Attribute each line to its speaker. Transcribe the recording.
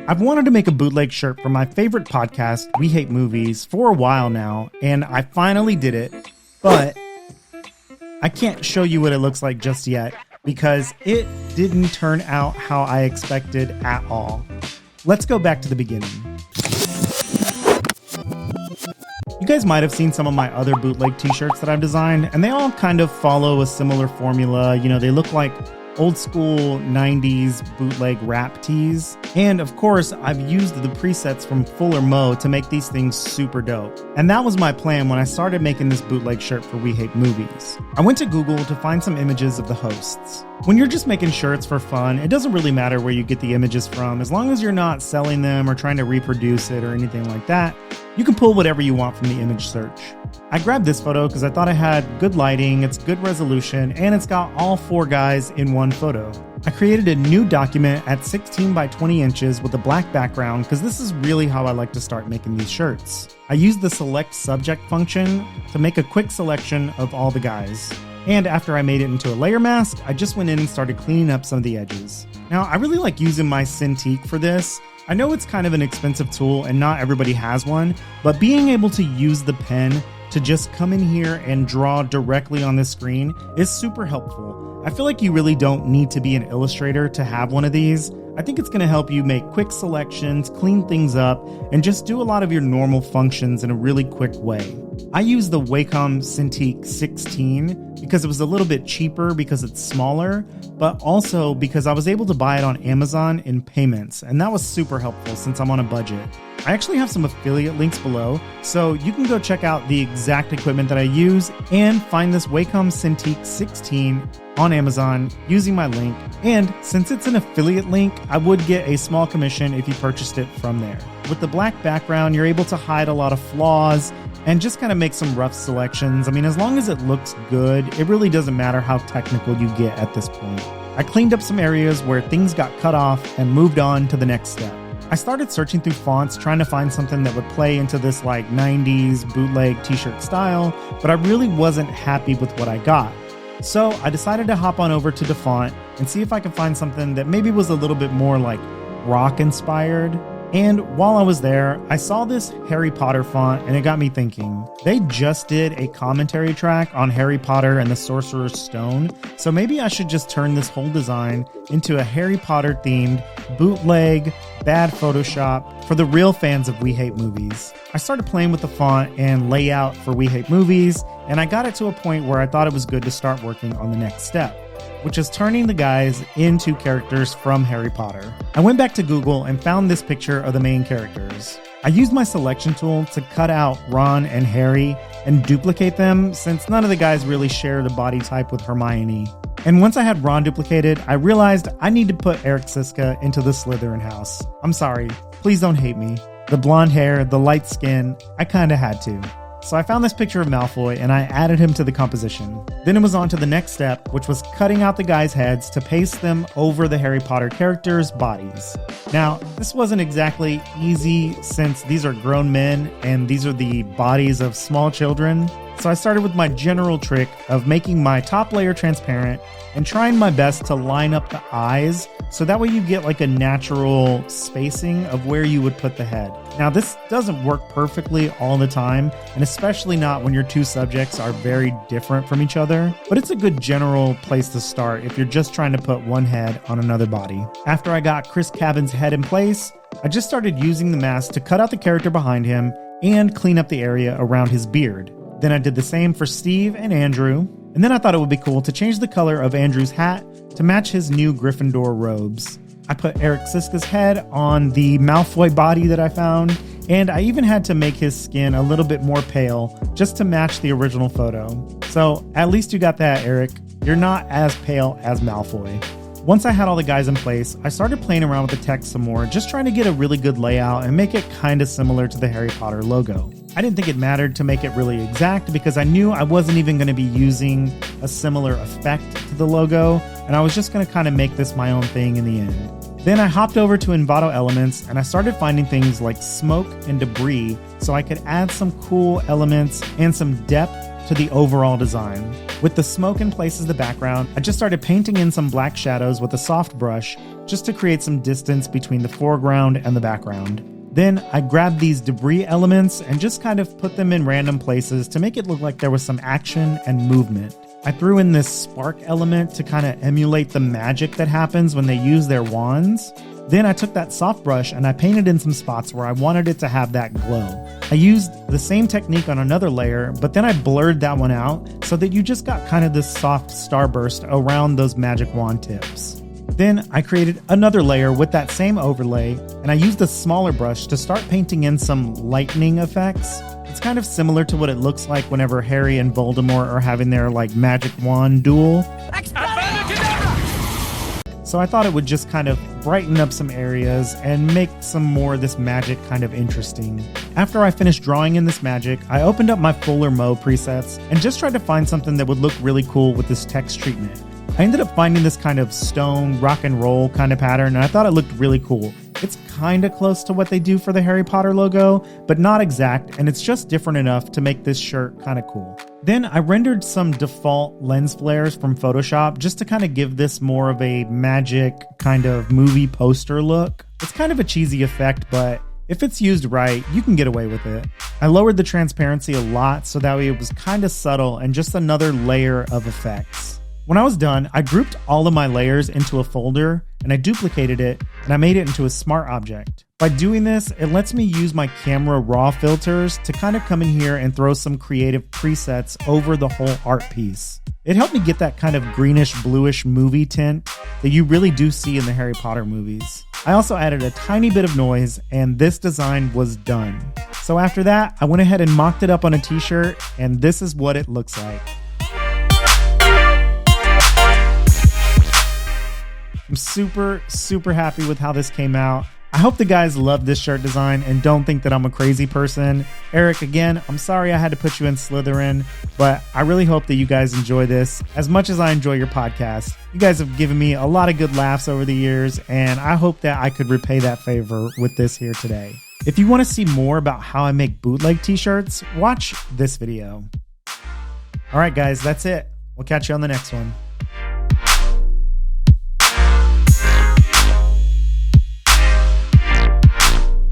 Speaker 1: I've wanted to make a bootleg shirt for my favorite podcast, We Hate Movies, for a while now, and I finally did it, but I can't show you what it looks like just yet because it didn't turn out how I expected at all. Let's go back to the beginning. You guys might have seen some of my other bootleg t-shirts that I've designed, and they all kind of follow a similar formula. You know, they look like old school 90s bootleg rap tees. And of course, I've used the presets from Fuller Mo to make these things super dope. And that was my plan when I started making this bootleg shirt for We Hate Movies. I went to Google to find some images of the hosts. When you're just making shirts for fun, it doesn't really matter where you get the images from, as long as you're not selling them or trying to reproduce it or anything like that. You can pull whatever you want from the image search. I grabbed this photo because I thought it had good lighting, it's good resolution, and it's got all four guys in one photo. I created a new document at 16 by 20 inches with a black background because this is really how I like to start making these shirts. I used the select subject function to make a quick selection of all the guys. And after I made it into a layer mask, I just went in and started cleaning up some of the edges. Now, I really like using my Cintiq for this. I know it's kind of an expensive tool and not everybody has one, but being able to use the pen to just come in here and draw directly on the screen is super helpful. I feel like you really don't need to be an illustrator to have one of these. I think it's going to help you make quick selections, clean things up, and just do a lot of your normal functions in a really quick way. I use the Wacom Cintiq 16 because it was a little bit cheaper because it's smaller, but also because I was able to buy it on Amazon in payments, and that was super helpful since I'm on a budget. I actually have some affiliate links below, so you can go check out the exact equipment that I use and find this Wacom Cintiq 16 on Amazon using my link. And since it's an affiliate link, I would get a small commission if you purchased it from there. With the black background, you're able to hide a lot of flaws and just kind of make some rough selections. I mean, as long as it looks good, it really doesn't matter how technical you get at this point. I cleaned up some areas where things got cut off and moved on to the next step. I started searching through fonts, trying to find something that would play into this like 90s bootleg t-shirt style, but I really wasn't happy with what I got. So I decided to hop on over to DaFont and see if I could find something that maybe was a little bit more like rock inspired. And while I was there, I saw this Harry Potter font and it got me thinking. They just did a commentary track on Harry Potter and the Sorcerer's Stone, so maybe I should just turn this whole design into a Harry Potter themed bootleg bad Photoshop for the real fans of We Hate Movies. I started playing with the font and layout for We Hate Movies, and I got it to a point where I thought it was good to start working on the next step, which is turning the guys into characters from Harry Potter. I went back to Google and found this picture of the main characters. I used my selection tool to cut out Ron and Harry and duplicate them since none of the guys really share the body type with Hermione. And once I had Ron duplicated, I realized I need to put Eric Siska into the Slytherin house. I'm sorry, please don't hate me. The blonde hair, the light skin, I kinda had to. So I found this picture of Malfoy and I added him to the composition. Then it was on to the next step, which was cutting out the guys' heads to paste them over the Harry Potter characters' bodies. Now, this wasn't exactly easy since these are grown men and these are the bodies of small children. So I started with my general trick of making my top layer transparent and trying my best to line up the eyes so that way you get like a natural spacing of where you would put the head. Now this doesn't work perfectly all the time, and especially not when your two subjects are very different from each other, but it's a good general place to start if you're just trying to put one head on another body. After I got Chris Cabin's head in place, I just started using the mask to cut out the character behind him and clean up the area around his beard. Then I did the same for Steve and Andrew, and then I thought it would be cool to change the color of Andrew's hat to match his new Gryffindor robes. I put Eric Siska's head on the Malfoy body that I found, and I even had to make his skin a little bit more pale just to match the original photo. So at least you got that, Eric. You're not as pale as Malfoy. Once I had all the guys in place, I started playing around with the text some more, just trying to get a really good layout and make it kind of similar to the Harry Potter logo. I didn't think it mattered to make it really exact because I knew I wasn't even going to be using a similar effect to the logo, and I was just going to kind of make this my own thing in the end. Then I hopped over to Envato Elements and I started finding things like smoke and debris so I could add some cool elements and some depth to the overall design. With the smoke in place as the background, I just started painting in some black shadows with a soft brush just to create some distance between the foreground and the background. Then I grabbed these debris elements and just kind of put them in random places to make it look like there was some action and movement. I threw in this spark element to kind of emulate the magic that happens when they use their wands. Then I took that soft brush and I painted in some spots where I wanted it to have that glow. I used the same technique on another layer, but then I blurred that one out so that you just got kind of this soft starburst around those magic wand tips. Then I created another layer with that same overlay, and I used a smaller brush to start painting in some lightning effects. It's kind of similar to what it looks like whenever Harry and Voldemort are having their magic wand duel. So I thought it would just kind of brighten up some areas and make some more of this magic kind of interesting. After I finished drawing in this magic, I opened up my Fuller Mo presets and just tried to find something that would look really cool with this text treatment. I ended up finding this kind of stone rock and roll kind of pattern, and I thought it looked really cool. It's kind of close to what they do for the Harry Potter logo, but not exact, and it's just different enough to make this shirt kind of cool. Then I rendered some default lens flares from Photoshop just to kind of give this more of a magic kind of movie poster look. It's kind of a cheesy effect, but if it's used right, you can get away with it. I lowered the transparency a lot so that way it was kind of subtle and just another layer of effects. When I was done, I grouped all of my layers into a folder and I duplicated it and I made it into a smart object. By doing this, it lets me use my camera raw filters to kind of come in here and throw some creative presets over the whole art piece. It helped me get that kind of greenish bluish movie tint that you really do see in the Harry Potter movies. I also added a tiny bit of noise and this design was done. So after that, I went ahead and mocked it up on a t-shirt and this is what it looks like. I'm super happy with how this came out. I hope the guys love this shirt design and don't think that I'm a crazy person. Eric, again, I'm sorry I had to put you in Slytherin, but I really hope that you guys enjoy this as much as I enjoy your podcast. You guys have given me a lot of good laughs over the years, and I hope that I could repay that favor with this here today. If you want to see more about how I make bootleg t-shirts, watch this video. All right, guys, that's it. We'll catch you on the next one.